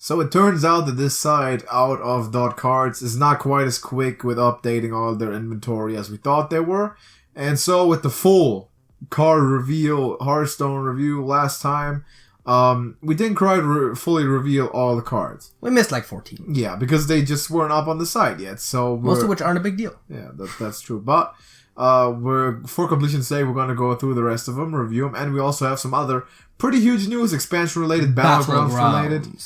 So it turns out that this side out of .cards is not quite as quick with updating all their inventory as we thought they were. And so with the full card reveal, Hearthstone review last time, we didn't quite fully reveal all the cards. We missed like 14. Yeah, because they just weren't up on the site yet. So most of which aren't a big deal. Yeah, that's true. But for completion's sake, we're going to go through the rest of them, review them, and we also have some other pretty huge news, expansion related, Battlegrounds related.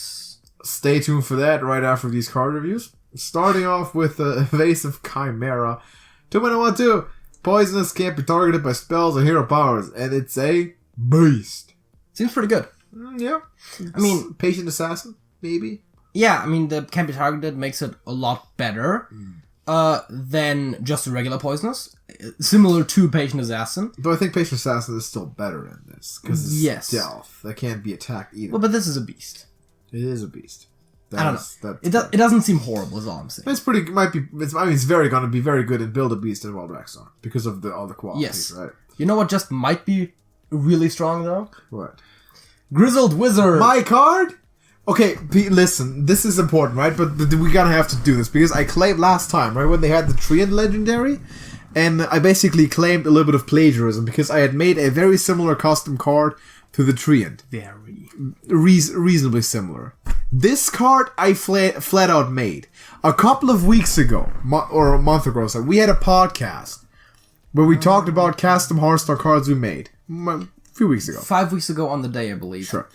Stay tuned for that right after these card reviews. Starting off with Evasive Chimera. 2-2. Poisonous, can't be targeted by spells or hero powers, and it's a beast. Seems pretty good. Yeah. I mean, Patient Assassin, maybe? Yeah, I mean, the can't be targeted makes it a lot better than just a regular Poisonous. Similar to Patient Assassin. But I think Patient Assassin is still better in this. Because it's stealth. That can't be attacked either. Well, but this is a beast. It is a beast. I don't know. It doesn't seem horrible, is all I'm saying. It's very going to be very good in Build a Beast in Wild Dragstar because of all the qualities, right? You know what just might be really strong, though? What? Grizzled Wizard! My card? Okay, listen, this is important, right? But we gotta have to do this because I claimed last time, right, when they had the Treant Legendary, and I basically claimed a little bit of plagiarism because I had made a very similar custom card to the Treant. Very. Reasonably similar. This card I flat out made. A couple of weeks ago, or a month ago, so we had a podcast where we talked about custom Hearthstone cards we made. A few weeks ago. 5 weeks ago on the day, I believe. Sure.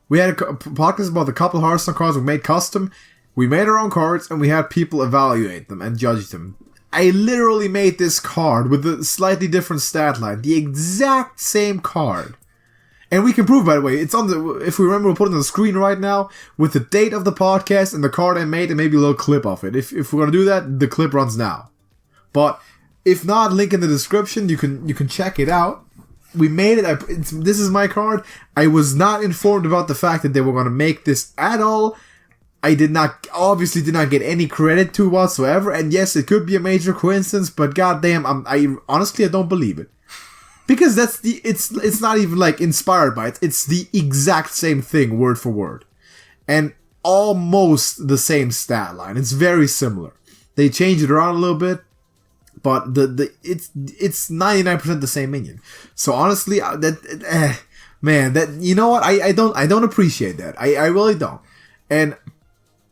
We had a podcast about the couple of Hearthstone cards we made custom. We made our own cards, and we had people evaluate them and judge them. I literally made this card with a slightly different stat line. The exact same card. And we can prove, by the way, it's on the, if we remember, we'll put it on the screen right now with the date of the podcast and the card I made and maybe a little clip of it. If we're going to do that, the clip runs now. But if not, link in the description, you can check it out. We made it. This is my card. I was not informed about the fact that they were going to make this at all. I obviously did not get any credit to whatsoever. And yes, it could be a major coincidence, but goddamn, I honestly don't believe it. Because it's not even like inspired by it. It's the exact same thing, word for word. And almost the same stat line. It's very similar. They change it around a little bit, but it's 99% the same minion. So honestly, you know what? I don't appreciate that. I really don't. And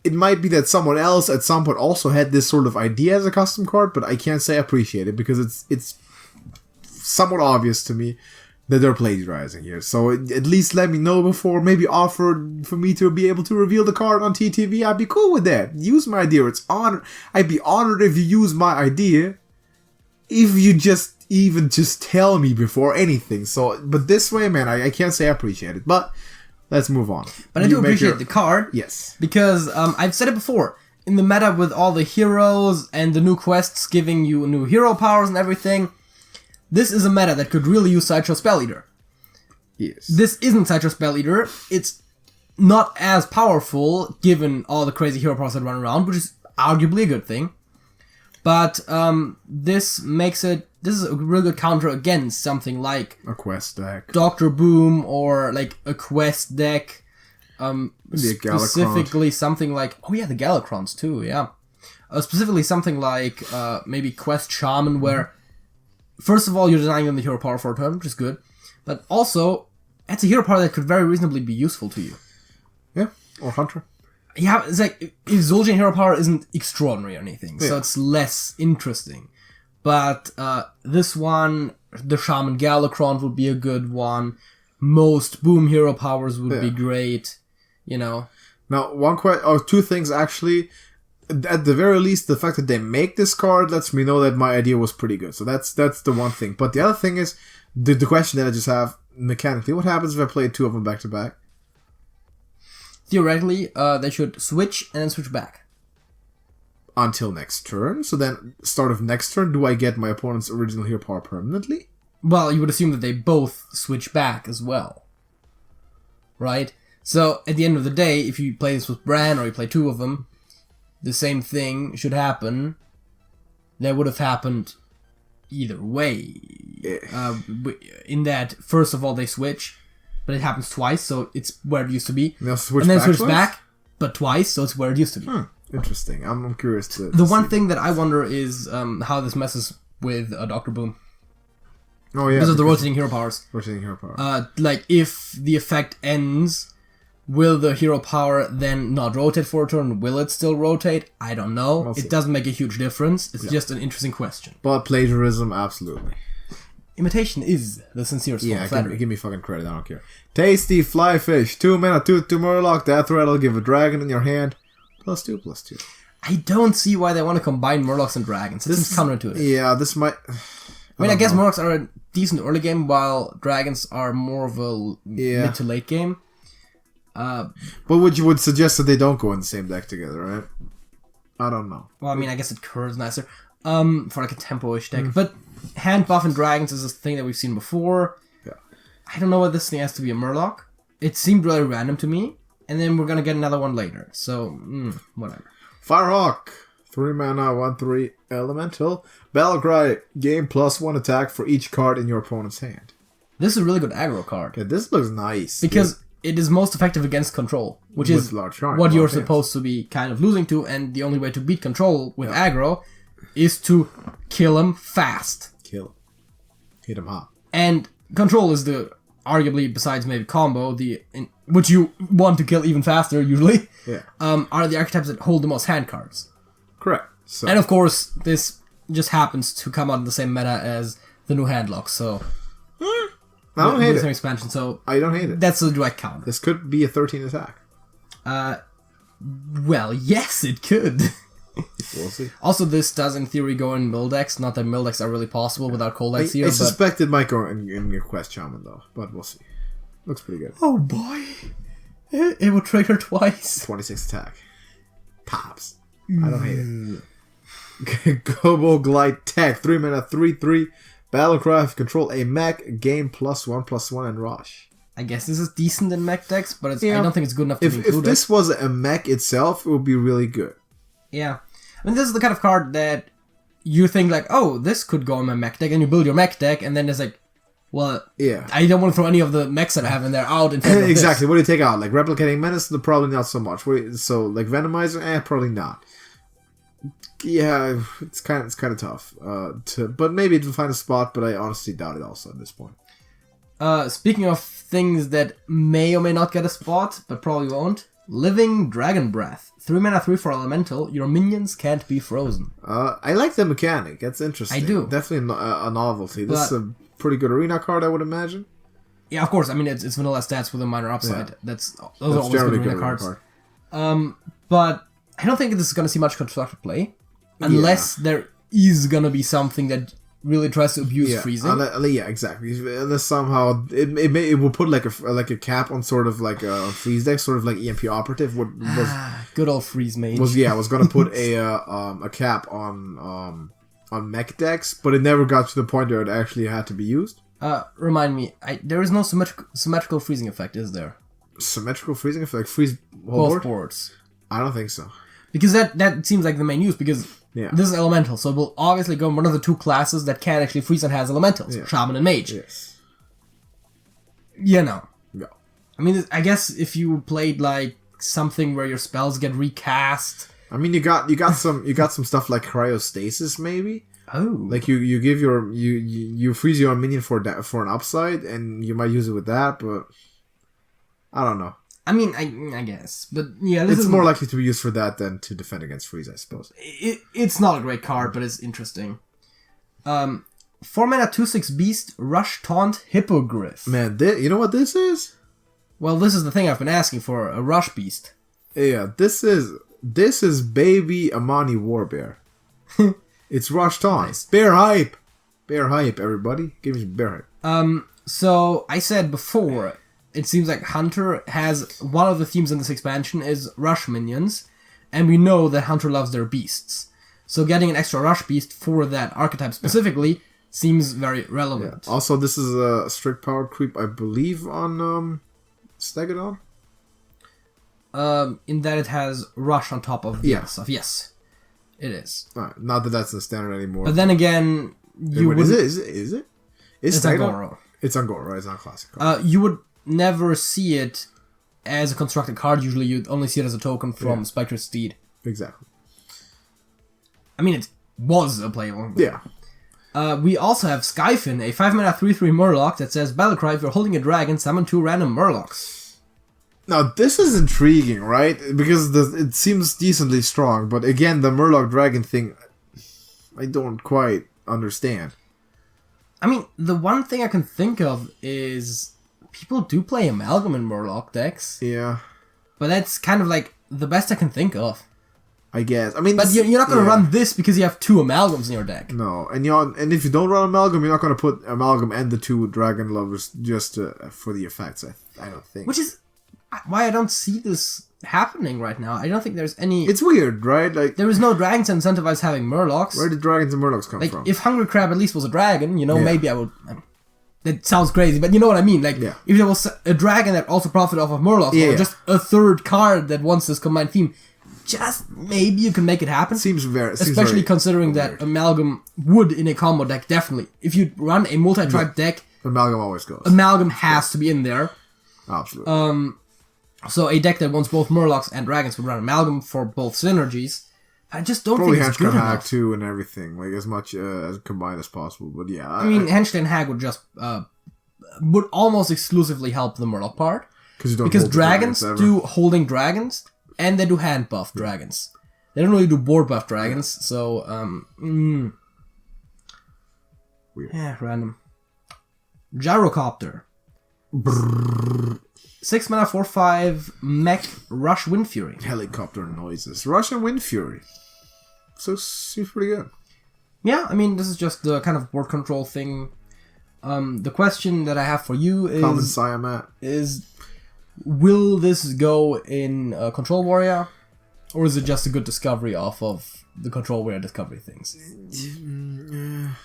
it might be that someone else at some point also had this sort of idea as a custom card, but I can't say I appreciate it because it's somewhat obvious to me that they're plagiarizing here. So at least let me know before, maybe offer for me to be able to reveal the card on TTV. I'd be cool with that. Use my idea. I'd be honored if you use my idea. If you just tell me before anything. So, but this way, man, I can't say I appreciate it. But let's move on. But I do appreciate the card. Yes. Because I've said it before. In the meta with all the heroes and the new quests giving you new hero powers and everything, this is a meta that could really use Sideshow Spell Eater. Yes. This isn't Sideshow Spell Eater. It's not as powerful, given all the crazy hero powers that run around, which is arguably a good thing. But this is a really good counter against something like a quest deck, Dr. Boom, or like a quest deck. Specifically something like, the Galacrons too, yeah. Specifically something like maybe Quest Shaman, where first of all, you're denying them the hero power for a turn, which is good. But also, it's a hero power that could very reasonably be useful to you. Yeah, or Hunter. Yeah, it's like, if Zul'jin hero power isn't extraordinary or anything, so it's less interesting. But this one, the Shaman Galacron would be a good one. Most Boom hero powers would be great, you know. Now, two things actually. At the very least, the fact that they make this card lets me know that my idea was pretty good. So that's the one thing. But the other thing is, the question that I just have, mechanically, what happens if I play two of them back to back? Theoretically, they should switch and then switch back. Until next turn? So then, start of next turn, do I get my opponent's original hero power permanently? Well, you would assume that they both switch back as well. Right? So, at the end of the day, if you play this with Bran, or you play two of them, the same thing should happen. That would have happened either way. In that, first of all, they switch, but it happens twice, so it's where it used to be. And then switch back. but twice, so it's where it used to be. Interesting. I'm curious to. The one thing that I wonder is how this messes with Dr. Boom. Oh yeah, because of the rotating hero powers. Rotating hero power. Like if the effect ends, will the hero power then not rotate for a turn? Will it still rotate? I don't know. It doesn't make a huge difference. It's just an interesting question. But plagiarism, absolutely. Imitation is the sincerest form of flattery. Give me fucking credit. I don't care. Tasty fly fish. 2 mana, 2/2 Murloc. Death rattle. Give a dragon in your hand. +2/+2. I don't see why they want to combine Murlocs and dragons. This is counterintuitive. Yeah, this might. I guess Murlocs are a decent early game, while dragons are more of a mid to late game. But you would suggest that they don't go in the same deck together, right? I don't know. Well, I mean, I guess it curves nicer. For like a tempo-ish deck. But hand buff and dragons is a thing that we've seen before. Yeah. I don't know why this thing has to be a Murloc. It seemed really random to me. And then we're gonna get another one later. So, whatever. Firehawk. 3 mana, 1/3 elemental. Battle Cry. Gain +1 attack for each card in your opponent's hand. This is a really good aggro card. Yeah, this looks nice. Because it is most effective against control. Which is what you're supposed to be kind of losing to. And the only way to beat control with aggro is to kill him fast. Kill him. Hit him hard. And control is the, arguably, besides maybe combo, which you want to kill even faster, usually, are the archetypes that hold the most hand cards. Correct. So. And of course, this just happens to come out in the same meta as the new handlock, so... I don't hate it. Expansion, so I don't hate it. That's a direct counter. This could be a 13 attack. Well, yes, it could. We'll see. Also, this does, in theory, go in mill decks. Not that mill decks are really possible without cold decks here. I suspect it might go in your Quest Shaman, though. But we'll see. Looks pretty good. Oh, boy. It will trigger twice. 26 attack. Tops. I don't hate it. Gobo Glide Tech. 3 mana, 3/3. Battlecraft. Control a mech. Gain +1/+1 and rush. I guess this is decent in mech decks, but I don't think it's good enough to be included. If this was a mech itself, it would be really good. Yeah. I mean, this is the kind of card that you think like, oh, this could go in my mech deck, and you build your mech deck, and then it's like, well, I don't want to throw any of the mechs that I have in there out in favor of exactly. this. What do you take out? Like Replicating Menace? Probably not so much. So like Venomizer? Probably not. Yeah, it's kind of tough. But maybe it'll find a spot. But I honestly doubt it. Also at this point. Speaking of things that may or may not get a spot, but probably won't. Living Dragon Breath. 3 mana, 3/4 elemental. Your minions can't be frozen. I like the mechanic. That's interesting. I do. Definitely a novelty. This is a pretty good arena card, I would imagine. Yeah, of course. I mean, it's vanilla stats with a minor upside. Yeah. Those are always good arena cards. But I don't think this is going to see much constructed play. Unless there is going to be something that really tries to abuse freezing. Yeah, exactly. Unless somehow it will put like a cap on sort of like a freeze deck, sort of like EMP Operative. Good old freeze mage. Was going to put a cap on mech decks, but it never got to the point where it actually had to be used. Remind me, there is no symmetrical freezing effect, is there? Symmetrical freezing effect, like freeze both boards. I don't think so. Because that seems like the main use, because this is elemental, so it will obviously go in one of the two classes that can actually freeze and has elementals, Shaman and Mage. Yes. You know. Yeah. I mean, I guess if you played like something where your spells get recast. I mean, you got some stuff like cryostasis, maybe. Oh. Like you give you freeze your minion for an upside, and you might use it with that, but I don't know. I mean, I guess, but yeah, it's more likely to be used for that than to defend against freeze, I suppose. It's not a great card, but it's interesting. 4 mana 2/6 beast, rush taunt hippogriff. Man, you know what this is? Well, this is the thing I've been asking for, a rush beast. Yeah, this is baby Amani Warbear. It's rush taunt. Nice. Bear hype, everybody, give me some bear hype. So I said before. It seems like Hunter has one of the themes in this expansion is rush minions, and we know that Hunter loves their beasts. So getting an extra rush beast for that archetype specifically seems very relevant. Yeah. Also, this is a strict power creep, I believe, on Stegodon. In that it has rush on top of the other stuff. Yes, it is. Not that that's the standard anymore. But then again, is it? It's Angoro. It's Angoro, right? It's not classic card. You would never see it as a constructed card, usually you'd only see it as a token from Spectre's Steed. Exactly. I mean, it was a playable. Yeah. We also have Skyfin, a 5-mana 3/3 Murloc that says, Battlecry, if you're holding a dragon, summon 2 random Murlocs. Now, this is intriguing, right? Because it seems decently strong, but again, the Murloc Dragon thing, I don't quite understand. I mean, the one thing I can think of is people do play Amalgam in Murloc decks. Yeah. But that's kind of like the best I can think of. I guess. I mean, but you're not going to run this because you have 2 Amalgams in your deck. No, and if you don't run Amalgam, you're not going to put Amalgam and the 2 Dragon Lovers just for the effects, I don't think. Which is why I don't see this happening right now. I don't think there's any... It's weird, right? Like there is no dragons to incentivize having Murlocs. Where did dragons and Murlocs come from? If Hungry Crab at least was a dragon, maybe I would... That sounds crazy, but you know what I mean. Like, if there was a dragon that also profited off of Murlocs, or just a third card that wants this combined theme, just maybe you can make it happen. Especially considering that Amalgam would, in a combo deck, definitely. If you run a multi-tribe deck... Amalgam always goes. Amalgam has to be in there. Absolutely. So a deck that wants both Murlocs and Dragons would run Amalgam for both synergies. I just don't think it's good enough. Probably Henchland Hag too and everything, like as much as combined as possible. But yeah, I mean, Henchland Hag would just would almost exclusively help the Murloc part because dragons do holding dragons and they do hand buff dragons. They don't really do board buff dragons, so weird. Yeah, random. Gyrocopter. 6 mana 4/5 mech Rush Wind Fury. Helicopter noises. Rush and Wind Fury. So seems pretty good. Yeah, I mean this is just the kind of board control thing. The question that I have for you is will this go in Control Warrior, or is it just a good discovery off of the Control Warrior discovery things?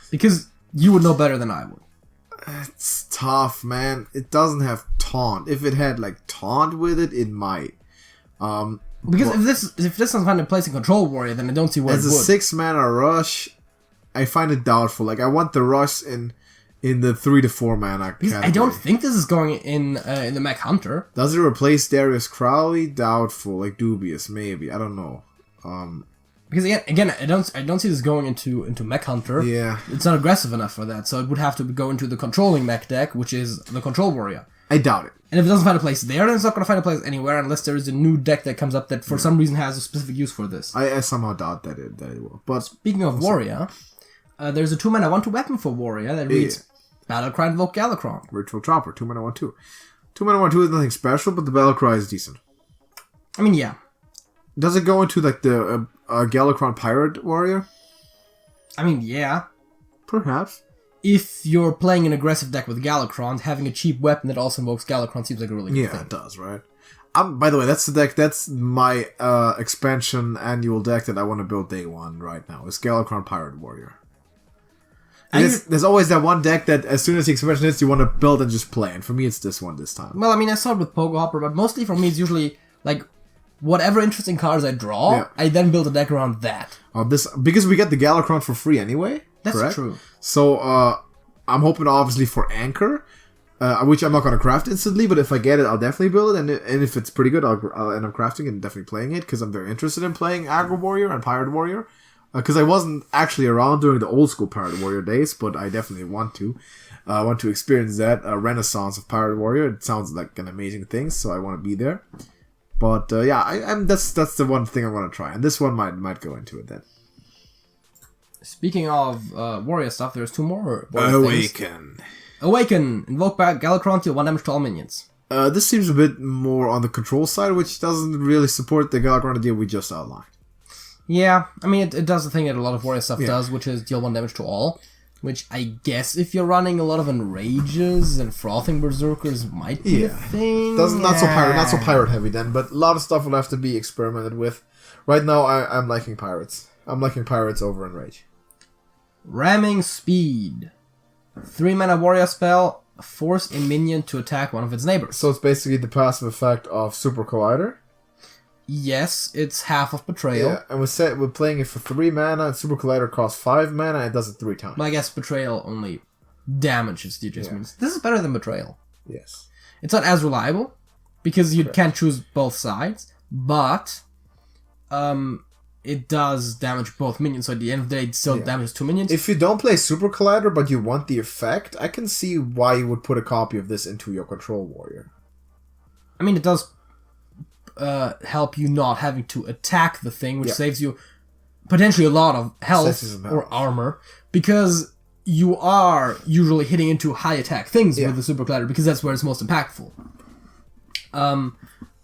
Because you would know better than I would. It's tough, man. It doesn't have taunt. If it had like taunt with it, it might. Because if this doesn't find a place in Control Warrior, then I don't see where it would. As a 6-mana rush, I find it doubtful. Like I want the rush in the 3 to 4 mana category. I don't think this is going in the Mech Hunter. Does it replace Darius Crowley? Doubtful. Like dubious, maybe. I don't know. Because again, I don't see this going into Mech Hunter. Yeah, it's not aggressive enough for that, so it would have to go into the controlling mech deck, which is the Control Warrior. I doubt it. And if it doesn't find a place there, then it's not going to find a place anywhere unless there is a new deck that comes up that for some reason has a specific use for this. I somehow doubt that it will. But speaking of Warrior, there's a 2-mana 1/2 weapon for Warrior that reads Battlecry Invoke Galakron. Ritual Chopper, 2-mana 1/2. 2-mana 1/2 is nothing special, but the Battlecry is decent. I mean, yeah. Does it go into like the Galakron Pirate Warrior? I mean, yeah. Perhaps. If you're playing an aggressive deck with Galakron, having a cheap weapon that also invokes Galakron seems like a really good thing. Yeah, it does, right? By the way, that's the deck. That's my expansion annual deck that I want to build day one right now. It's Galakron Pirate Warrior. There's always that one deck that as soon as the expansion hits, you want to build and just play. And for me, it's this one this time. Well, I mean, I saw it with Pogo Hopper, but mostly for me, it's usually like whatever interesting cards I draw, I then build a deck around that. Because we get the Galakron for free anyway. That's correct? True. So I'm hoping obviously for Anchor, which I'm not going to craft instantly, but if I get it, I'll definitely build it. And if it's pretty good, I'll end up crafting it and definitely playing it because I'm very interested in playing Aggro Warrior and Pirate Warrior. Because I wasn't actually around during the old school Pirate Warrior days, but I definitely want to experience that renaissance of Pirate Warrior. It sounds like an amazing thing, so I want to be there. But that's the one thing I want to try, and this one might go into it then. Speaking of warrior stuff, there's 2 more Awaken. Things. Awaken. Invoke back Galakron, deal 1 damage to all minions. This seems a bit more on the control side, which doesn't really support the Galakron idea we just outlined. Yeah, I mean, it does the thing that a lot of warrior stuff does, which is deal 1 damage to all. Which I guess if you're running a lot of Enrages and Frothing Berserkers might be a thing. Not so pirate heavy then, but a lot of stuff will have to be experimented with. Right now, I'm liking pirates. I'm liking pirates over Enrage. Ramming Speed. 3-mana warrior spell, force a minion to attack one of its neighbors. So it's basically the passive effect of Super Collider. Yes, it's half of Betrayal. Yeah, and we're playing it for 3 mana, and Super Collider costs 5 mana, and it does it 3 times. But I guess Betrayal only damages the adjustments. This is better than Betrayal. Yes. It's not as reliable, because you can't choose both sides, but it does damage both minions, so at the end of the day it still damages 2 minions. If you don't play Super Collider but you want the effect, I can see why you would put a copy of this into your Control Warrior. I mean, it does help you not having to attack the thing, which saves you potentially a lot of health or armor, because you are usually hitting into high attack things with the Super Collider, because that's where it's most impactful.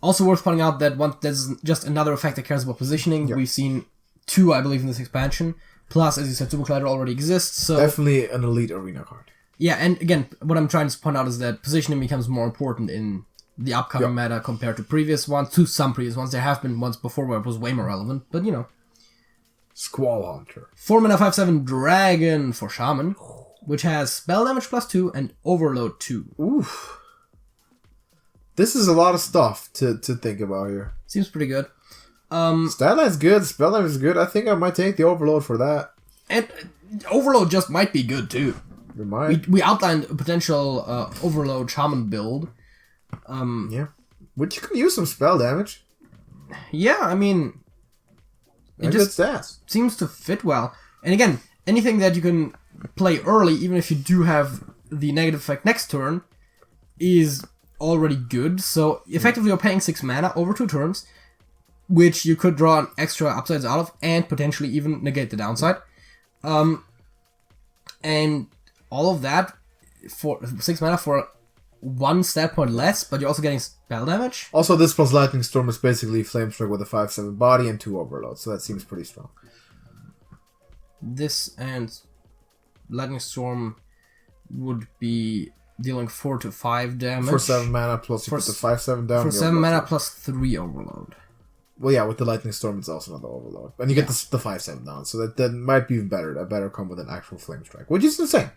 Also worth pointing out that there's just another effect that cares about positioning. We've seen 2, I believe, in this expansion. Plus, as you said, Super Collider already exists. So definitely an elite arena card. Yeah, and again, what I'm trying to point out is that positioning becomes more important in the upcoming meta compared to previous ones. To some previous ones. There have been ones before where it was way more relevant, but you know. Squall Hunter. 4 mana 5/7 Dragon for Shaman, which has spell damage +2 and overload 2. Oof. This is a lot of stuff to think about here. Seems pretty good. Stat line's good, spell damage is good. I think I might take the overload for that. And overload just might be good too. It might. We outlined a potential overload Shaman build. Which you can use some spell damage. Yeah, I mean, it just seems to fit well. And again, anything that you can play early, even if you do have the negative effect next turn, is already good. So effectively you're paying 6 mana over 2 turns, which you could draw an extra upsides out of and potentially even negate the downside. And all of that for 6 mana for 1 stat point less, but you're also getting spell damage. Also, this plus Lightning Storm is basically Flamestrike with a 5/7 body and 2 overload, so that seems pretty strong. This and Lightning Storm would be dealing 4 to 5 damage. For 7 mana plus you put the 5/7 down. For 7 mana plus 3 overload. Well, yeah, with the Lightning Storm, it's also another overload. And you get the 5/7 down, so that might be even better. A better combo than actual Flame Strike, which is insane.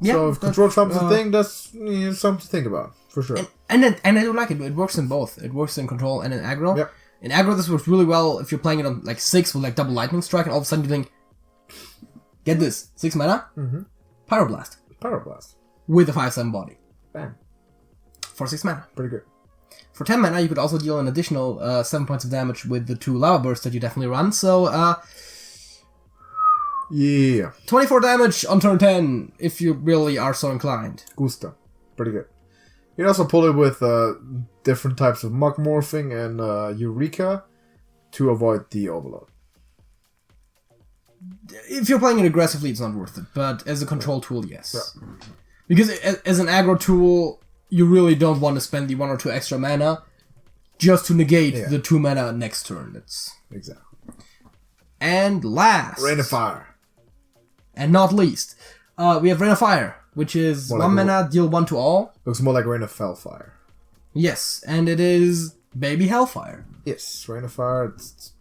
Yeah, so if Control Trump's a thing, that's something to think about, for sure. And I do like it. It works in both. It works in Control and in Aggro. Yep. In Aggro, this works really well if you're playing it on like 6 with like double Lightning Strike, and all of a sudden you think, get this, 6 mana, Pyroblast. With a 5/7 body. Bam. For 6 mana. Pretty good. For 10 mana, you could also deal an additional 7 points of damage with the 2 Lava Bursts that you definitely run. So, 24 damage on turn 10, if you really are so inclined. Gusta. Pretty good. You can also pull it with different types of Muck Morphing and Eureka to avoid the overload. If you're playing it aggressively, it's not worth it. But as a control tool, yes. Yeah. Because as an aggro tool, you really don't want to spend the 1 or 2 extra mana just to negate the 2 mana next turn. Exactly. And last, Rain of Fire. And not least, we have Rain of Fire, which is more 1 mana, deal 1 to all. Looks more like Rain of Fellfire. Yes, and it is Baby Hellfire. Yes, Rain of Fire, it's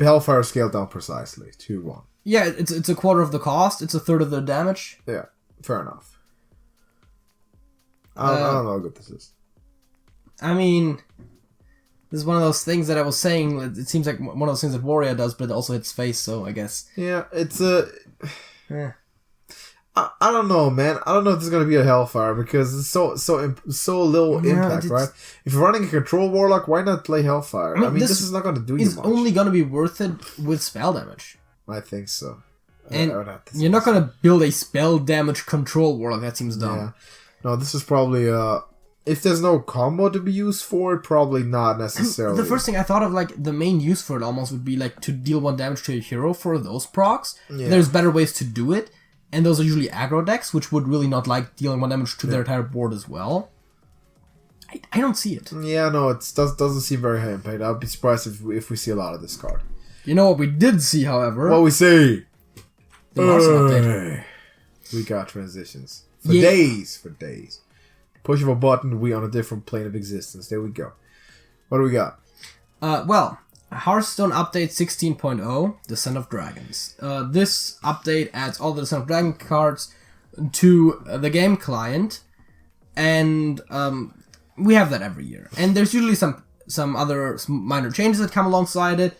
Hellfire scaled down precisely, 2/1. Yeah, it's a quarter of the cost, it's a third of the damage. Yeah, fair enough. I don't know how good this is. I mean, this is one of those things that I was saying, it seems like one of those things that Warrior does, but it also hits face, so I guess. Yeah, it's a... I don't know, man. I don't know if this is going to be a Hellfire, because it's so little impact, right? If you're running a Control Warlock, why not play Hellfire? I mean this is not going to do you much. It's only going to be worth it with spell damage. I think so. And you're not going to build a spell damage Control Warlock, that seems dumb. Yeah. No, this is probably, if there's no combo to be used for it, probably not necessarily. The first thing I thought of, like, the main use for it almost would be, like, to deal 1 damage to a hero for those procs. Yeah. There's better ways to do it, and those are usually aggro decks, which would really not like dealing 1 damage to their entire board as well. I don't see it. Yeah, no, it doesn't seem very high impact. I'd be surprised if we see a lot of this card. You know what we did see, however? What we see? The Larson update. We got transitions. For days. Push of a button, we on a different plane of existence. There we go. What do we got? Well, Hearthstone Update 16.0, Descent of Dragons. This update adds all the Descent of Dragon cards to the game client, and we have that every year. And there's usually some other minor changes that come alongside it.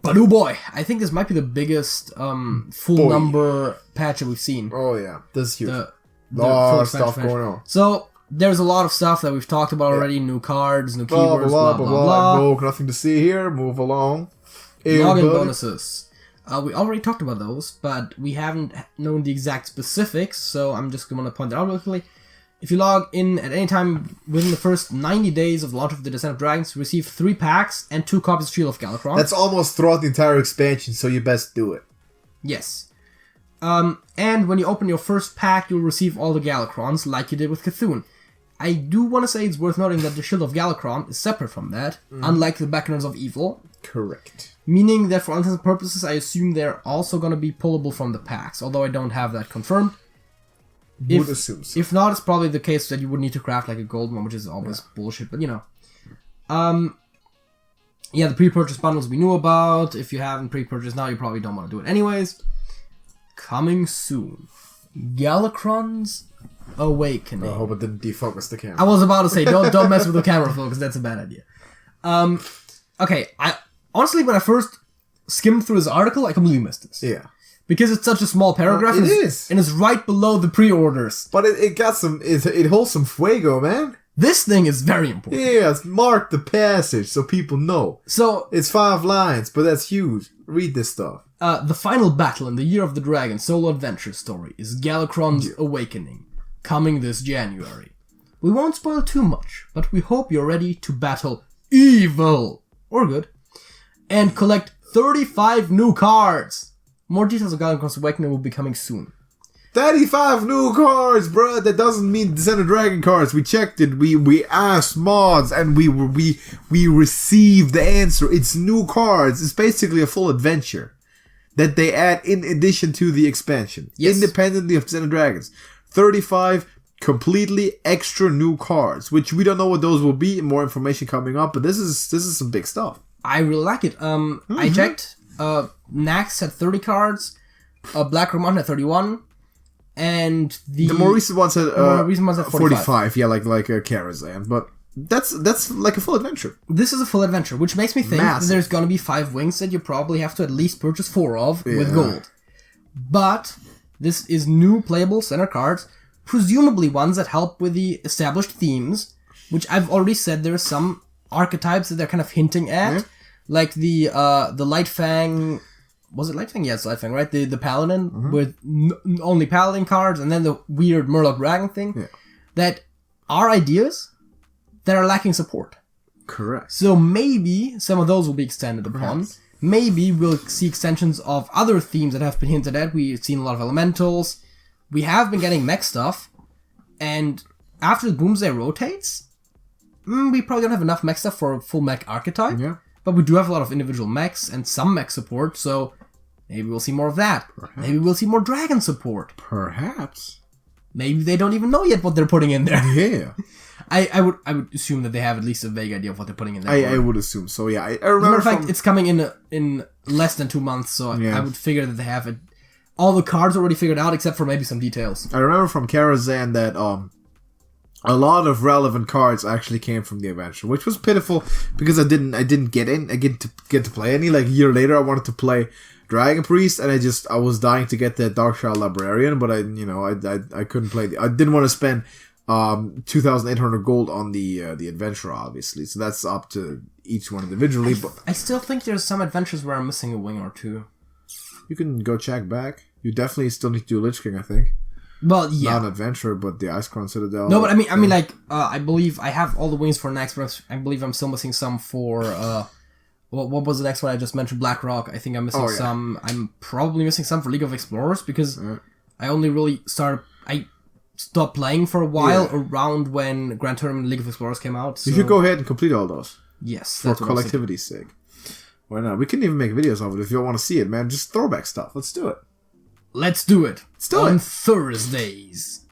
But oh boy, I think this might be the biggest full number patch that we've seen. Oh yeah, this is huge. The lot of stuff going on. So, there's a lot of stuff that we've talked about already. New cards, new keywords, blah, blah, blah. No, nothing to see here. Move along. Login bonuses. We already talked about those, but we haven't known the exact specifics, so I'm just going to point that out real quickly. If you log in at any time within the first 90 days of the launch of the Descent of Dragons, you receive 3 packs and 2 copies of Shield of Galakron. That's almost throughout the entire expansion, so you best do it. Yes. And when you open your first pack, you'll receive all the Galakrons, like you did with Cthulhu. I do want to say it's worth noting that the Shield of Galakron is separate from that, unlike the Battlegrounds of Evil. Correct. Meaning that for all intents and purposes, I assume they're also going to be pullable from the packs, although I don't have that confirmed. Would assume so. If not, it's probably the case that you would need to craft like a gold one, which is always bullshit, but you know. Yeah, the pre-purchase bundles we knew about. If you haven't pre-purchased now, you probably don't want to do it anyways. Coming soon. Galakron's Awakening. I hope it didn't defocus the camera. I was about to say, don't mess with the camera focus, that's a bad idea. Okay, honestly, when I first skimmed through this article, I completely missed this. Yeah. Because it's such a small paragraph. It is. And it's right below the pre-orders. But it got some, it holds some fuego, man. This thing is very important. Yeah, it's marked the passage so people know. So it's 5 lines, but that's huge. Read this stuff. The final battle in the Year of the Dragon solo adventure story is Galakron's Awakening, coming this January. We won't spoil too much, but we hope you're ready to battle evil, or good, and collect 35 new cards. More details of Galakron's Awakening will be coming soon. 35 new cards, bruh. That doesn't mean Descent of Dragon cards. We checked it. We asked mods, and we received the answer. It's new cards. It's basically a full adventure that they add in addition to the expansion, independently of Descent of Dragons. 35 completely extra new cards, which we don't know what those will be. More information coming up, but this is some big stuff. I really like it. I checked. Nax had 30 cards. Black Ramon had 31. And the more recent ones had, 45. Yeah, like Karazhan, but that's like a full adventure. This is a full adventure, which makes me think that there's gonna be 5 wings that you probably have to at least purchase 4 of with gold. But this is new playable center cards, presumably ones that help with the established themes, which I've already said there are some archetypes that they're kind of hinting at, like the Light Fang. Was it Light Fang? Yeah, it's Light Fang, right? The Paladin with only Paladin cards, and then the weird Murloc Dragon thing. That are ideas that are lacking support. Correct. So maybe some of those will be extended upon. Perhaps. Maybe we'll see extensions of other themes that have been hinted at. We've seen a lot of elementals. We have been getting mech stuff. And after the Boomsday rotates, we probably don't have enough mech stuff for a full mech archetype. Yeah. But we do have a lot of individual mechs and some mech support, so maybe we'll see more of that. Perhaps. Maybe we'll see more dragon support. Perhaps. Maybe they don't even know yet what they're putting in there. Yeah. I would assume that they have at least a vague idea of what they're putting in there. I would assume so, yeah. I As remember a matter of fact, it's coming in less than 2 months, so I would figure that they have it. All the cards already figured out, except for maybe some details. I remember from Karazhan that a lot of relevant cards actually came from the adventure, which was pitiful because I didn't get to play any. Like a year later, I wanted to play Dragon Priest, and I was dying to get the Darkshire Librarian, but I couldn't play. I didn't want to spend 2,800 gold on the adventure, obviously. So that's up to each one individually. But I still think there's some adventures where I'm missing a wing or two. You can go check back. You definitely still need to do Lich King, I think. Well, yeah. Not an adventure, but the Icecrown Citadel. No, but I mean, like, I believe I have all the wings for next, but I believe I'm still missing some for, what was the next one I just mentioned? Blackrock. I think I'm missing some. I'm probably missing some for League of Explorers, because I only really I stopped playing for a while around when Grand Tournament League of Explorers came out. So. You should go ahead and complete all those. Yes. For collectivity's sake. Why not? We can even make videos of it if you don't want to see it, man. Just throwback stuff. Let's do it. Let's do it. Let's do on it. Thursdays.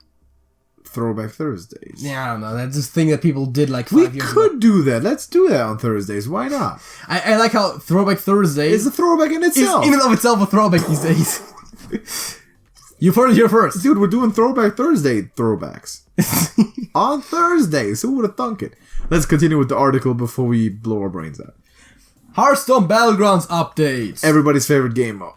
Throwback Thursdays. Yeah, I don't know. That's this thing that people did like 5 years ago. We could do that. Let's do that on Thursdays. Why not? I like how Throwback Thursdays is a throwback in itself. Is in and of itself a throwback these days. You heard it here first. Dude, we're doing Throwback Thursday throwbacks. On Thursdays. Who would have thunk it? Let's continue with the article before we blow our brains out. Hearthstone Battlegrounds updates. Everybody's favorite game mode.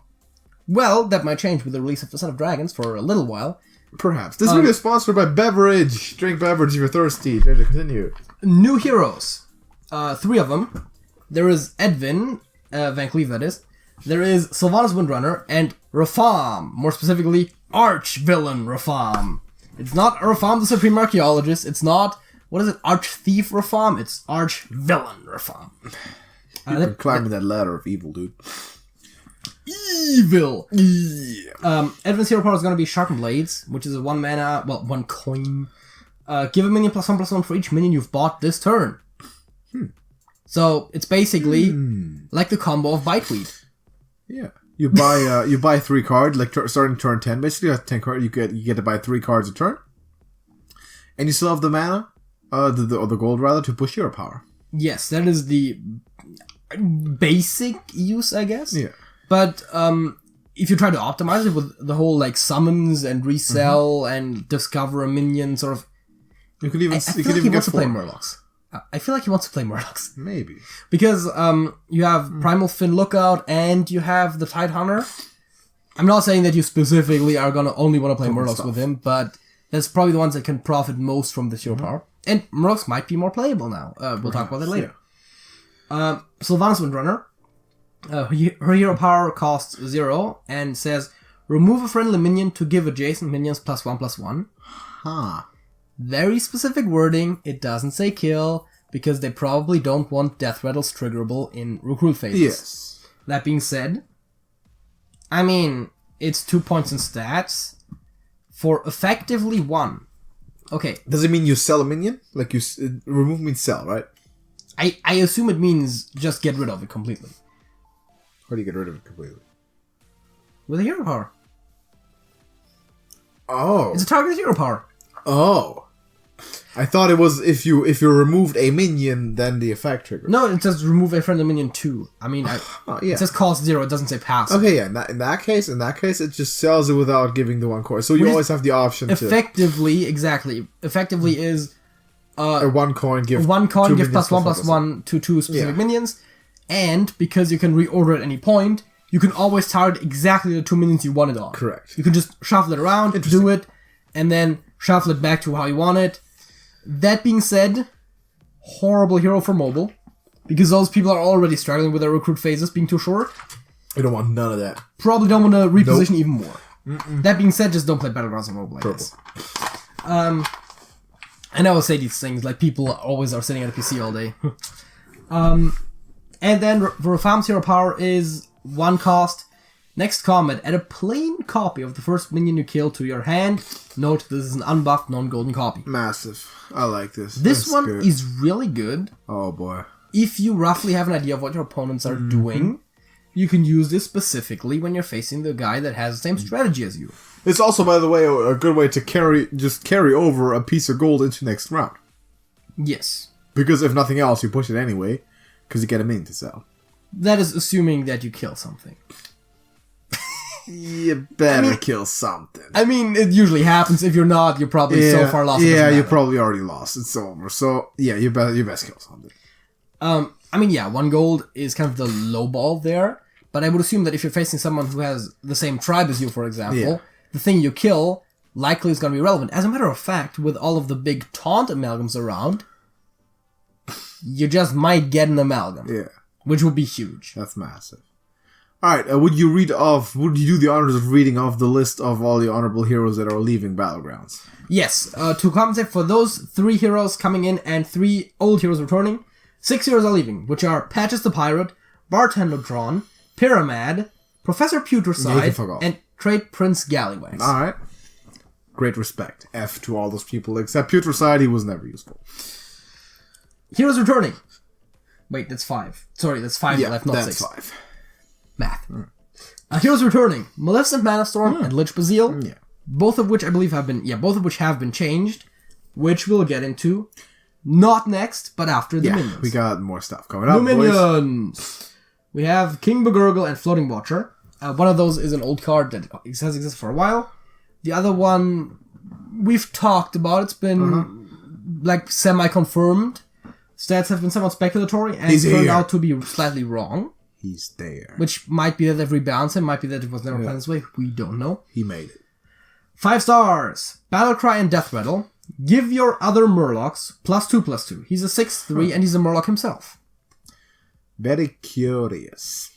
Well, that might change with the release of Descent of Dragons for a little while. Perhaps. This video is sponsored by Beverage. Drink beverage if you're thirsty. Continue. New heroes. 3 of them. There is Edwin, Van Cleave that is. There is Sylvanas Windrunner and Rafam. More specifically, Arch-Villain Rafam. It's not Rafam the Supreme Archaeologist. It's not, what is it, Arch-Thief Rafam? It's Arch-Villain Rafam. You're climbing that ladder of evil, dude. Evil! Yeah. Edwin's hero power is going to be Sharpened Blades, which is a 1 mana, 1 coin. Give a minion +1/+1 for each minion you've bought this turn. So, it's basically like the combo of Biteweed. Yeah. You buy 3 cards, like starting turn 10. Basically, at 10 cards, you get to buy 3 cards a turn. And you still have the mana, or the gold rather, to push hero power. Yes, that is the basic use, I guess. Yeah. But if you try to optimize it with the whole like summons and resell and discover a minion sort of, you could even I feel like he wants to play Murlocs. I feel like he wants to play Murlocs. Maybe because you have Primal Fin Lookout and you have the Tidehunter. I'm not saying that you specifically are gonna only want to play Murlocs with him, but that's probably the ones that can profit most from this hero power. And Murlocs might be more playable now. We'll talk about that later. Sylvanas Windrunner. Her hero power costs 0 and says, remove a friendly minion to give adjacent minions +1/+1. Huh. Very specific wording. It doesn't say kill, because they probably don't want death rattles triggerable in recruit phases. Yes. That being said, I mean, it's 2 points in stats for effectively 1. Okay. Does it mean you sell a minion? Like remove means sell, right? I assume it means just get rid of it completely. How do you get rid of it completely? With a hero power. Oh. It's a targeted hero power. Oh. I thought it was if you removed a minion, then the effect triggers. No, it says remove a friendly minion too. I mean, it says cost 0. It doesn't say pass. Okay, yeah. In that case, it just sells it without giving the 1 coin. So you always have the option effectively, exactly. Effectively is a 1 coin give 1 coin give +1/+1 to 2 specific minions, and because you can reorder at any point, you can always target exactly the 2 minions you wanted on. Correct. You can just shuffle it around, do it, and then shuffle it back to how you want it. That being said, horrible hero for mobile, because those people are already struggling with their recruit phases being too short. You don't want none of that. Probably don't want to reposition even more. That being said, just don't play Battlegrounds on mobile, I guess. And I will say these things, like people always are sitting at a PC all day. And then Rafam's hero power is 1 cost. Next combat, add a plain copy of the first minion you kill to your hand. Note, this is an unbuffed, non-golden copy. Massive. I like this. This one is really good. Oh boy. If you roughly have an idea of what your opponents are doing, you can use this specifically when you're facing the guy that has the same strategy as you. It's also, by the way, a good way to carry over a piece of gold into next round. Yes. Because if nothing else, you push it anyway, because you get a minion to sell. That is assuming that you kill something. You better kill something. I mean, it usually happens. If you're not, you're probably so far lost. Yeah, you probably already lost. It's over. So, yeah, you best kill something. I mean, yeah, 1 gold is kind of the low ball there. But I would assume that if you're facing someone who has the same tribe as you, for example, the thing you kill likely is going to be relevant. As a matter of fact, with all of the big taunt amalgams around, you just might get an amalgam. Yeah. Which would be huge. That's massive. Alright, would you do the honors of reading off the list of all the honorable heroes that are leaving Battlegrounds? Yes, to compensate for those 3 heroes coming in and 3 old heroes returning, 6 heroes are leaving, which are Patches the Pirate, Bartender Tron, Pyramid, Professor Putricide, and Trade Prince Gallywags. Alright. Great respect. F to all those people, except Putricide, he was never useful. Heroes returning. Wait, that's 5. Sorry, that's 5 left, not 6. That's 5. Math. Heroes returning: Maleficent Manastorm and Lich Bazil. Yeah. Both of which I believe have been changed, which we'll get into. Not next, but after the minions. We got more stuff coming up. New minions. We have King Begurgle and Floating Watcher. One of those is an old card that has existed for a while. The other one we've talked about. It's been like semi-confirmed. Stats have been somewhat speculatory and turned out to be slightly wrong. He's there. Which might be that they've rebalanced him, might be that it was never planned this way. We don't know. He made it. 5 stars. Battlecry and Death Rattle. Give your other Murlocs +2/+2. He's a 6/3 and he's a Murloc himself. Very curious.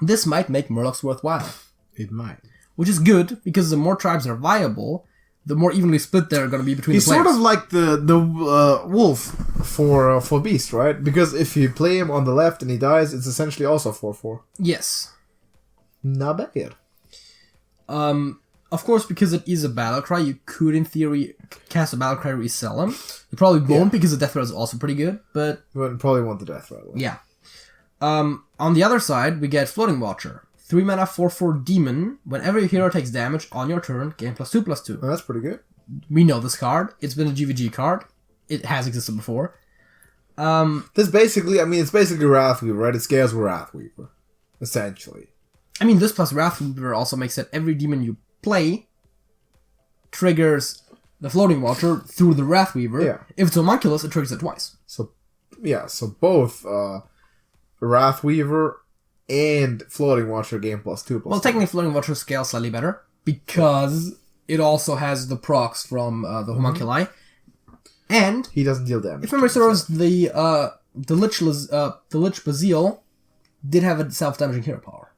This might make Murlocs worthwhile. It might. Which is good, because the more tribes are viable, the more evenly split they're going to be between He's the players. sort of like the wolf for Beast, right? Because if you play him on the left and he dies, it's essentially also 4/4. Yes. Not bad. Of course, because it is a Battlecry, you could, in theory, cast a Battlecry, resell him. You probably won't, because the Death Rattle is also pretty good, but... You would probably want the Death Rattle. Yeah. On the other side, we get Floating Watcher. 3 mana, 4/4 demon. Whenever your hero takes damage on your turn, gain +2/+2. Oh, that's pretty good. We know this card. It's been a GVG card. It has existed before. This basically, it's basically Wrathweaver, right? It scales with Wrathweaver, essentially. I mean, this plus Wrathweaver also makes that every demon you play triggers the Floating Watcher through the Wrathweaver. Yeah. If it's homunculus, it triggers it twice. So both Wrathweaver and Floating Watcher gain +2/+2. Well, technically, Floating Watcher scales slightly better because it also has the procs from the homunculi, and he doesn't deal damage. if memory serves, the Lich Bazil did have a self-damaging hero power.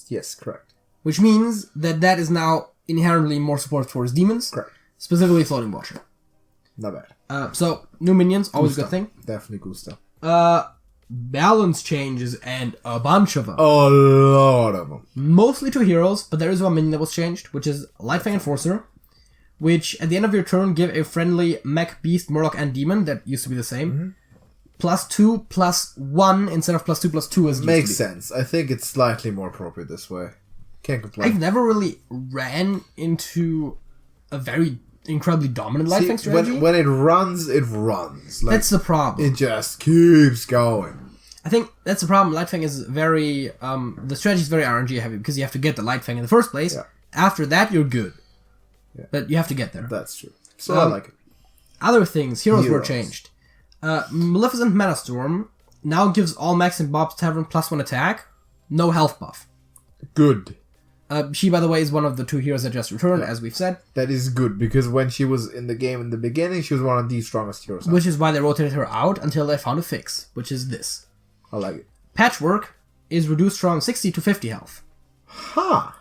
Yes, correct. Which means that is now inherently more supportive towards demons. Correct. Specifically Floating Watcher. Not bad. So, new minions, always a good thing. Definitely Gusto. Balance changes and a bunch of them. A lot of them. Mostly to heroes, but there is one minion that was changed, which is Lightfang Enforcer, which at the end of your turn give a friendly mech, beast, murloc, and demon, that used to be the same, +2/+1 instead of +2/+2 as it Makes used to be. sense. I think it's slightly more appropriate this way. Can't complain. I've never really ran into a very incredibly dominant Lightfang strategy. When it runs, it runs. Like, that's the problem. it just keeps going. I think that's the problem. Lightfang is very... the strategy is very RNG heavy because you have to get the Lightfang in the first place. Yeah. After that, you're good. Yeah. But you have to get there. That's true. So I like it. Other things. Heroes were changed. Maleficent Manastorm now gives all Max and Bob's Tavern +1 attack. No health buff. Good. She, by the way, is one of the 2 heroes that just returned, as we've said. That is good, because when she was in the game in the beginning, she was one of the strongest heroes. Which is why they rotated her out until they found a fix, which is this. I like it. Patchwork is reduced from 60 to 50 health. Huh.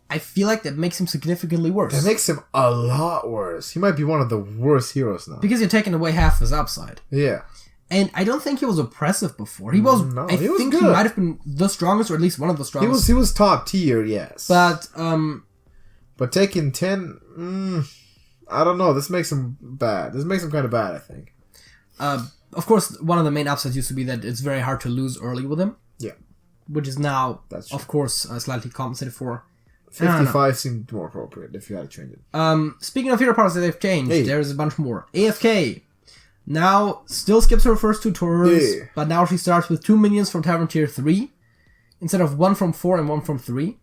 I feel like that makes him significantly worse. That makes him a lot worse. He might be one of the worst heroes now. Because you're taking away half his upside. Yeah. And I don't think he was oppressive before. He was. No, I he was think good. he might have been the strongest, or at least one of the strongest. He was top tier, yes. But taking 10, I don't know. This makes him bad. This makes him kind of bad, I think. Of course, one of the main upsides used to be that it's very hard to lose early with him. Yeah. Which is now, That's true. of course, slightly compensated for. 55 seemed more appropriate if you had to change it. Speaking of hero powers that they've changed, Hey. there's a bunch more. AFK. Now, still skips her first 2 turns, Yeah. but now she starts with 2 minions from Tavern Tier 3, instead of 1 from 4 and 1 from 3.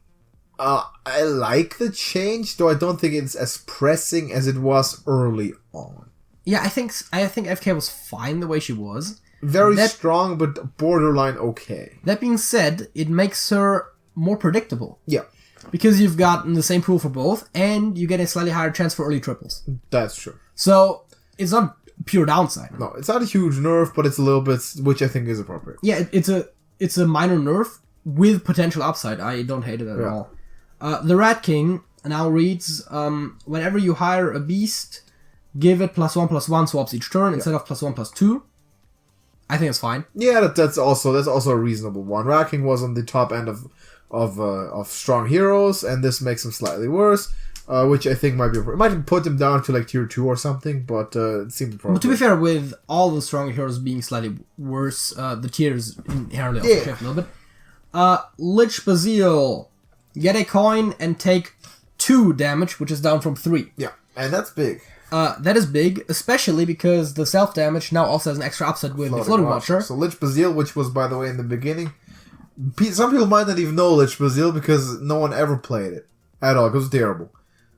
I like the change, though I don't think it's as pressing as it was early on. Yeah, I think AFK was fine the way she was. Very strong, but borderline okay. That being said, it makes her more predictable. Yeah, Because you've gotten the same pool for both, and you get a slightly higher chance for early triples. that's true. So, it's not pure downside. No, it's not a huge nerf, but it's a little bit, which I think is appropriate. Yeah, it's a minor nerf with potential upside. I don't hate it at all. The Rat King now reads, whenever you hire a beast, give it +1/+1 swaps each turn instead of +1/+2. I think it's fine. Yeah, that's also a reasonable one. Racking was on the top end of strong heroes, and this makes him slightly worse, which I think might be appropriate. It might put him down to like tier 2 or something, but it seems appropriate. But to be fair, with all the strong heroes being slightly worse, the tiers inherently also shift a little bit. Lich Bazil. Get a coin and take 2 damage, which is down from 3. Yeah, and that's big. That is big, especially because the self-damage now also has an extra upside with the Floating Watcher. So Lich Bazil, which was, by the way, in the beginning, some people might not even know Lich Bazil because no one ever played it at all, because it was terrible.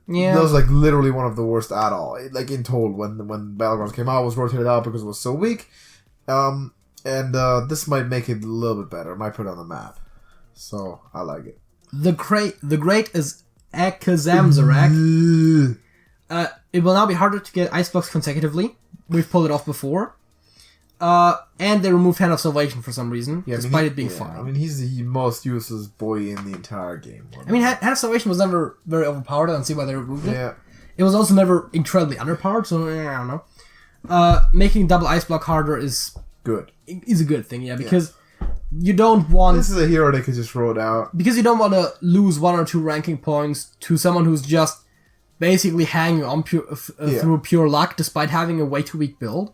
Yeah. That was like literally one of the worst at all. Like in total, when Battlegrounds came out, it was rotated out because it was so weak. And this might make it a little bit better. It might put it on the map. So, I like it. The Great is Akazamzarak. It will now be harder to get ice blocks consecutively. We've pulled it off before. And they removed Hand of Salvation for some reason, despite it being fun. I mean, he's the most useless boy in the entire game. I mean, Hand of Salvation was never very overpowered. I don't see why they removed it. Yeah. It was also never incredibly underpowered, so I don't know. Making double ice block harder is good. Is a good thing, because you don't want... This is a hero they could just roll out. Because you don't want to lose 1 or 2 ranking points to someone who's just basically hanging on through pure luck, despite having a way too weak build.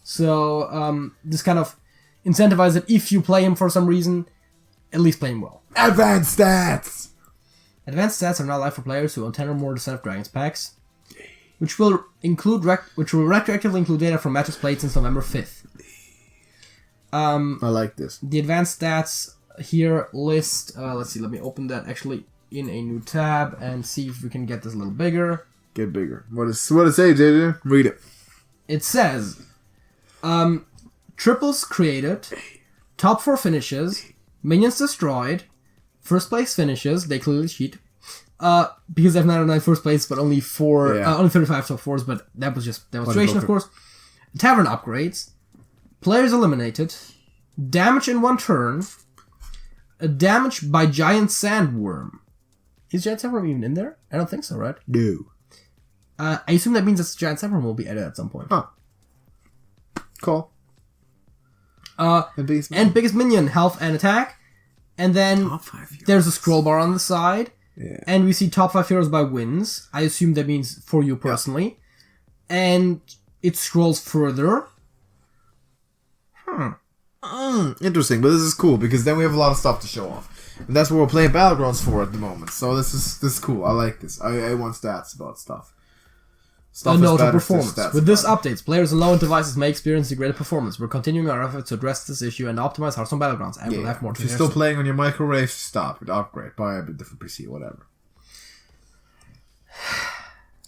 So, this kind of incentivizes that if you play him for some reason, at least play him well. Advanced stats! Advanced stats are now live for players who own 10 or more Descent of Dragons packs, which will retroactively include data from matches played since November 5th. I like this. The advanced stats here list, let's see, let me open that actually in a new tab and see if we can get this a little bigger. Get bigger. What it say, JJ? Read it. It says, triples created, top 4 finishes, minions destroyed, first place finishes, they clearly cheat, because they have 99 first place, but only 35 top 4s, but that was just demonstration, of course. Tavern upgrades, players eliminated, damage in 1 turn, damage by giant sandworm. Is giant sandworm even in there? I don't think so, right? No. I assume that means that giant sandworm will be added at some point. Huh. Cool. And biggest minion, health and attack. And then there's a scroll bar on the side. Yeah. And we see top 5 heroes by wins. I assume that means for you personally. Yeah. And it scrolls further. Interesting, but this is cool because then we have a lot of stuff to show off. And that's what we're playing Battlegrounds for at the moment. So this is cool. I like this. I want stats about stuff. A note of performance. With this updates, players on low-end devices may experience degraded performance. We're continuing our efforts to address this issue and optimize Hearthstone Battlegrounds, and we'll have more to If you're still playing on your microwave, stop it. Upgrade. Buy a different PC, whatever.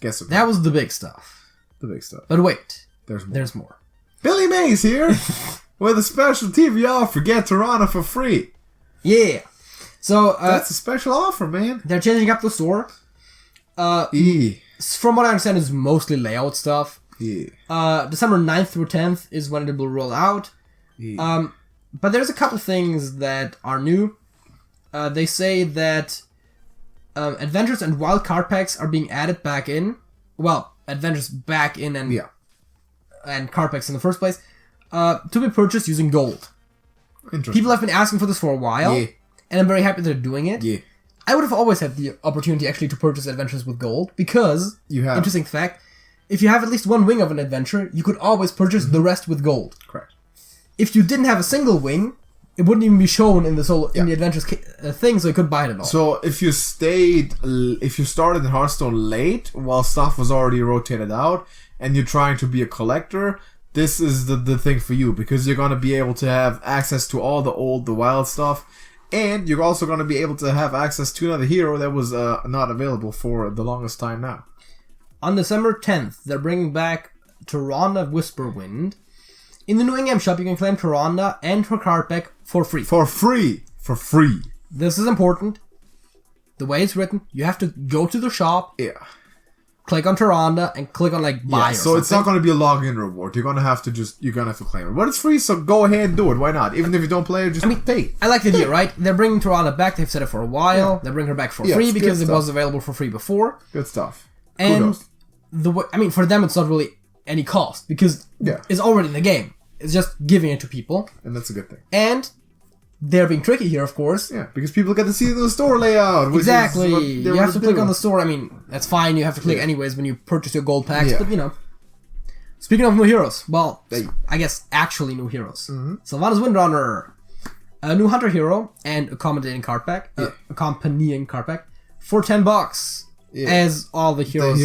Guess what? That was the big stuff. The big stuff. But wait. There's more. more. Billy Mays here with a special TV offer. Get Toronto for free. Yeah. So that's a special offer, man. They're changing up the store. From what I understand, it's mostly layout stuff. Yeah. December 9th through 10th is when it will roll out. Yeah. But there's a couple things that are new. They say that Adventures and Wild card packs are being added back in. Well, Adventures back in and card packs in the first place. To be purchased using gold. People have been asking for this for a while. Yeah. And I'm very happy they're doing it. Yeah. I would have always had the opportunity actually to purchase adventures with gold because, interesting fact, if you have at least 1 wing of an adventure, you could always purchase the rest with gold. Correct. If you didn't have a single wing, it wouldn't even be shown in the in the adventures thing, so you couldn't buy it at all. So if you started in Hearthstone late while stuff was already rotated out, and you're trying to be a collector, this is the thing for you because you're gonna be able to have access to all the wild stuff. And you're also going to be able to have access to another hero that was not available for the longest time now. On December 10th, they're bringing back Tyrande Whisperwind. In the new in-game shop, you can claim Tyrande and her card pack for free. For free! For free! This is important. The way it's written, you have to go to the shop, click on Tyrande, and click on buy or something. So it's not going to be a login reward. You're going to have to claim it. But it's free, so go ahead and do it. Why not? Even if you don't play it, just pay. I like the idea, right? They're bringing Tyrande back. They've said it for a while. Yeah. They bring her back for free because it was available for free before. Good stuff. And for them, it's not really any cost because it's already in the game. It's just giving it to people. And that's a good thing. And they're being tricky here, of course. Yeah, because people get to see the store layout. Exactly. You have to click on the store. I mean, that's fine. You have to click anyways when you purchase your gold packs. But, Speaking of new heroes, well, I guess actually new heroes. Mm-hmm. Sylvanas Windrunner, a new hunter hero, and a accompanying card pack for $10. Yeah. As all the heroes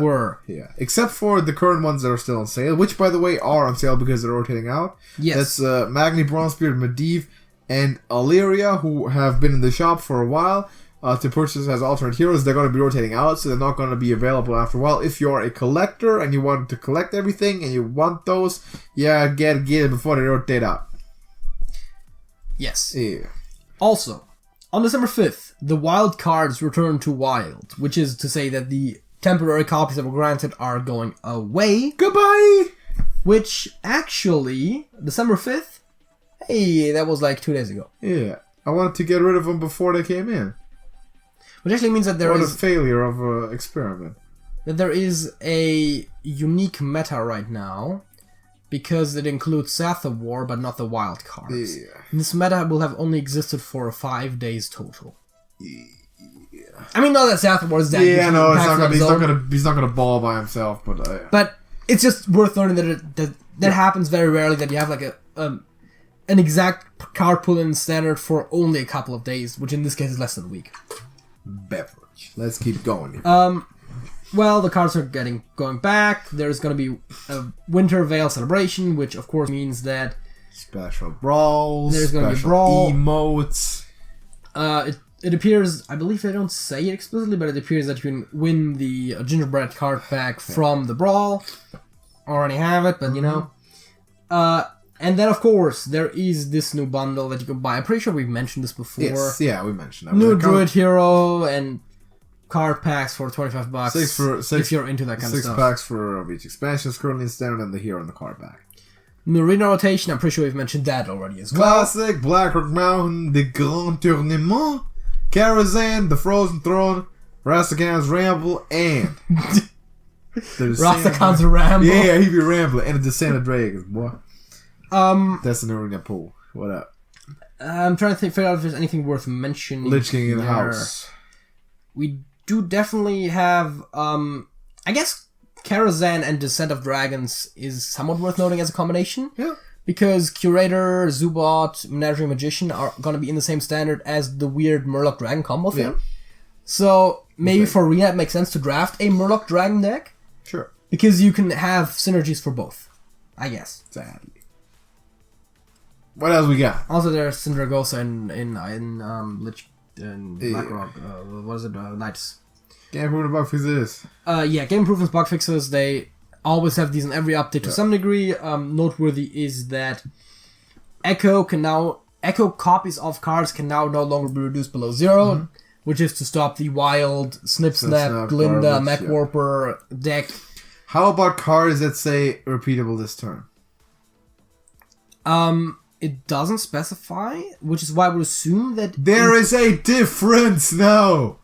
were. Yeah. Except for the current ones that are still on sale, which, by the way, are on sale because they're rotating out. Yes. That's Magni, Bronzebeard, Medivh, and Illyria, who have been in the shop for a while to purchase as alternate heroes. They're going to be rotating out, so they're not going to be available after a while. If you're a collector and you want to collect everything and you want those, get it before they rotate out. Yes. Yeah. Also, On December 5th, the wild cards return to wild, which is to say that the temporary copies that were granted are going away. Goodbye! Which, actually, December 5th, hey, that was like 2 days ago. Yeah. I wanted to get rid of them before they came in. Which actually means that there What is... a failure of an experiment. That there is a unique meta right now, because it includes Sath of War, but not the wild cards. Yeah. And this meta will have only existed for 5 days total. Yeah. I mean, not that Sath of War is that. Yeah, no, he's not gonna ball by himself, but... But it's just worth noting that happens very rarely, that you have like an exact card pull in standard for only a couple of days, which in this case is less than a week. Beverage. Let's keep going here. Well, the cards are going back. There's going to be a Winter Veil celebration, which of course means that Special brawls. There's going to be special brawl. emotes. It appears, I believe they don't say it explicitly, but it appears that you can win the gingerbread card pack from the brawl. Already have it, but you know. And then, of course, there is this new bundle that you can buy. I'm pretty sure we've mentioned this before. Yes, yeah, we mentioned that. New Druid Hero and card packs for $25 Six if you're into that kind of stuff. 6 packs for each expansion is currently in standard and the hero and the card pack. New Arena Rotation, I'm pretty sure we've mentioned that already as well. Classic, Blackrock Mountain, the Grand Tournement, Karazhan, the Frozen Throne, Rastakan's Ramble, and... Rastakan's Ramble. Yeah, he be rambling. And the Descent of Dragons, boy. That's an arena pool. What up? I'm trying to figure out if there's anything worth mentioning. Lich King in the there. house. We do definitely have, I guess Karazhan and Descent of Dragons is somewhat worth noting as a combination. Yeah. Because Curator, Zubot, Menagerie Magician are going to be in the same standard as the weird Murloc Dragon combo thing. Yeah. So maybe for Arena it makes sense to draft a Murloc Dragon deck. Sure. Because you can have synergies for both, I guess. Sadly. What else we got? Also, there's Syndragosa in Blackrock. What is it? Knights. Game improvement bug fix this. Yeah, game improvements, bug fixes. They always have these in every update to some degree. Noteworthy is that Echo copies of cards can now no longer be reduced below 0, which is to stop the wild Snip Snap, Glinda, Mech Warper deck. How about cards that say repeatable this turn? It doesn't specify, which is why we assume that There is a difference now!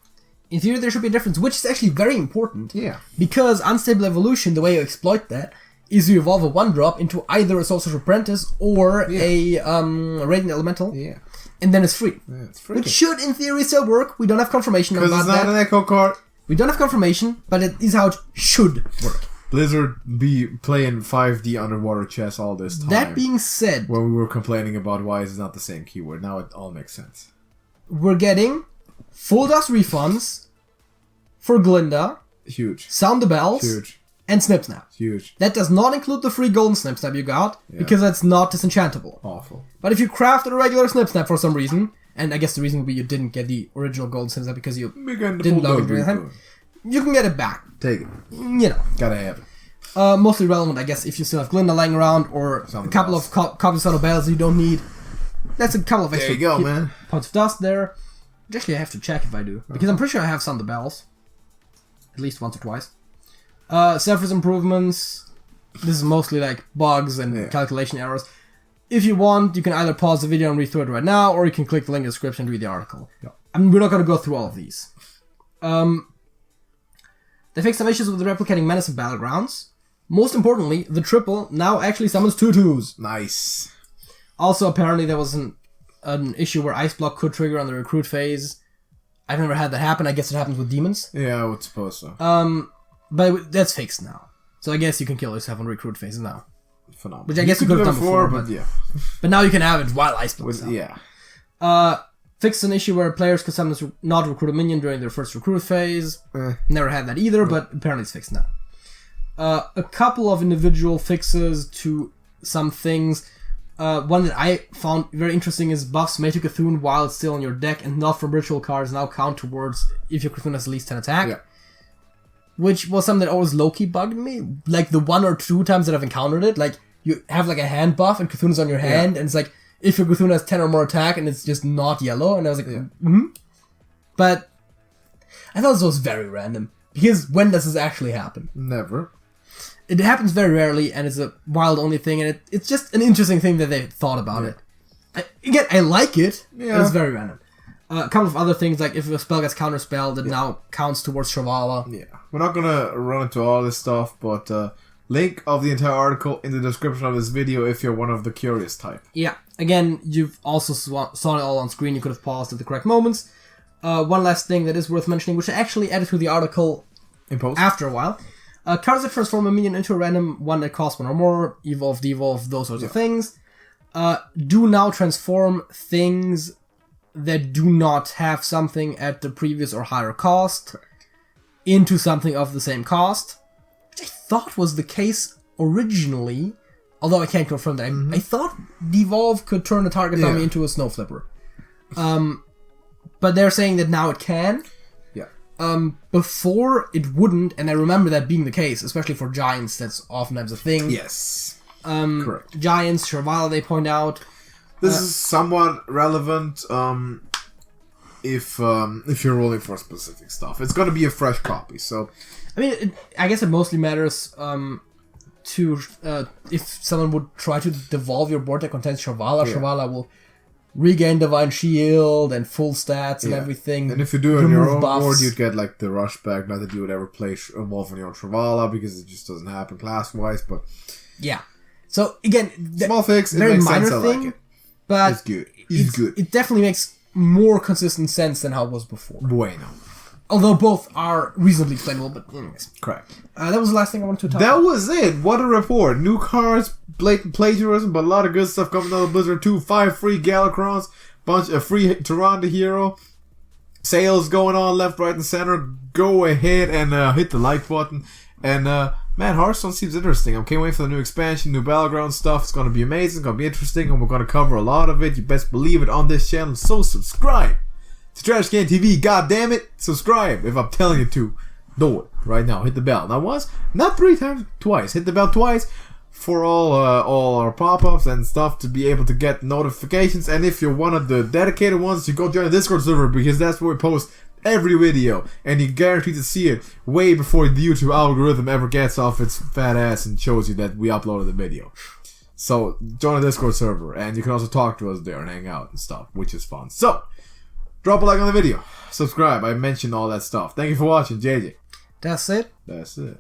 in theory there should be a difference, which is actually very important. Yeah. Because Unstable Evolution, the way you exploit that, is you evolve a 1-drop into either a Sorcerer's Apprentice or a Radiant Elemental. Yeah. And then it's free. Yeah, it's free. Which should, in theory, still work. We don't have confirmation about that. Because it's not an Echo card. We don't have confirmation, but it is how it should work. Blizzard be playing 5D underwater chess all this time. That being said, when we were complaining about why it's not the same keyword, now it all makes sense. we're getting full dust refunds for Glinda, Huge. Sound the Bells, Huge. and Snip Snap. Huge. That does not include the free golden Snip Snap you got, because that's not disenchantable. Awful. But if you crafted a regular Snip Snap for some reason, and I guess the reason would be you didn't get the original golden Snip Snap because you didn't log it during the time, you can get it back. Take it. You know. Gotta have it. Mostly relevant, I guess, if you still have Glinda lying around, or a couple of copies of Bells you don't need. That's a couple of extra There you go, man. points of dust there. Which actually I have to check if I do. Because I'm pretty sure I have some of the Bells. At least once or twice. Surface improvements. This is mostly like bugs and calculation errors. If you want, you can either pause the video and read through it right now, or you can click the link in the description and read the article. Yeah. I mean, we're not going to go through all of these. They fixed some issues with the replicating menace of Battlegrounds. Most importantly, the triple now actually summons 2/2s. Nice. Also, apparently there was an issue where Ice Block could trigger on the recruit phase. I've never had that happen. I guess it happens with demons. Yeah, I would suppose so. But that's fixed now. So I guess you can kill yourself on recruit phase now. Phenomenal. Which I guess you could have done before, but yeah. But now you can have it while Ice Block. Yeah. Fixed an issue where players could sometimes not recruit a minion during their first recruit phase. Never had that either, but apparently it's fixed now. A couple of individual fixes to some things. One that I found very interesting is buffs made to Cthulhu while it's still in your deck and not from ritual cards now count towards if your Cthulhu has at least 10 attack. Yeah. Which was something that always low-key bugged me. Like the 1 or 2 times that I've encountered it, like you have like a hand buff and Cthulhu's on your hand and it's like if your Cthulhu has 10 or more attack and it's just not yellow, and I was like, But I thought this was very random, because when does this actually happen? Never. It happens very rarely, and it's a wild only thing, and it's just an interesting thing that they thought about it. I like it, but it's very random. A couple of other things, like if a spell gets counterspelled, it now counts towards Shrivala. Yeah. We're not gonna run into all this stuff, but link of the entire article in the description of this video if you're one of the curious type. Yeah. Again, you've also saw it all on screen. You could have paused at the correct moments. One last thing that is worth mentioning, which I actually added to the article In post? after a while. Cards that transform a minion into a random one that costs 1 or more, evolve, devolve, those sorts of things, do now transform things that do not have something at the previous or higher cost into something of the same cost, which I thought was the case originally, although I can't confirm that. I thought devolve could turn a target dummy into a snow flipper. But they're saying that now it can. Before it wouldn't, and I remember that being the case, especially for giants, that's oftentimes a thing. Yes. Correct. Giants, Shrivala, they point out. This is somewhat relevant if you're rolling for specific stuff. It's gonna be a fresh copy, so... I mean, I guess it mostly matters to if someone would try to devolve your board that contains Shrivala. Shrivala will regain Divine Shield and full stats and everything. And if you do it on your own board, you'd get like the rush back. Not that you would ever play Evolve on your own Shrivala, because it just doesn't happen class-wise, but... Yeah. So, again... Small fix, it very makes minor sense, thing, I like it. But it's good. It's good. It definitely makes more consistent sense than how it was before. Bueno. Although both are reasonably explainable, but anyways. Correct. That was the last thing I wanted to talk about. That was it. What a report. New cards, blatant plagiarism, but a lot of good stuff coming out of Blizzard 2. 5 free Galacrons, bunch of free Tyrande Hero, sales going on left, right, and center. Go ahead and hit the like button. And, man, Hearthstone seems interesting. I can't wait for the new expansion, new Battlegrounds stuff. It's going to be amazing. It's going to be interesting, and we're going to cover a lot of it. You best believe it on this channel. So subscribe to TrashcanTV. God damn it. Subscribe if I'm telling you to. Do it right now. Hit the bell. Not once, not 3 times, twice. Hit the bell twice for all our pop-ups and stuff to be able to get notifications. And if you're one of the dedicated ones, you go join the Discord server, because that's where we post every video, and you're guaranteed to see it way before the YouTube algorithm ever gets off its fat ass and shows you that we uploaded the video. So join the Discord server, and you can also talk to us there and hang out and stuff, which is fun. So drop a like on the video, subscribe. I mentioned all that stuff. Thank you for watching, JJ. That's it. That's it.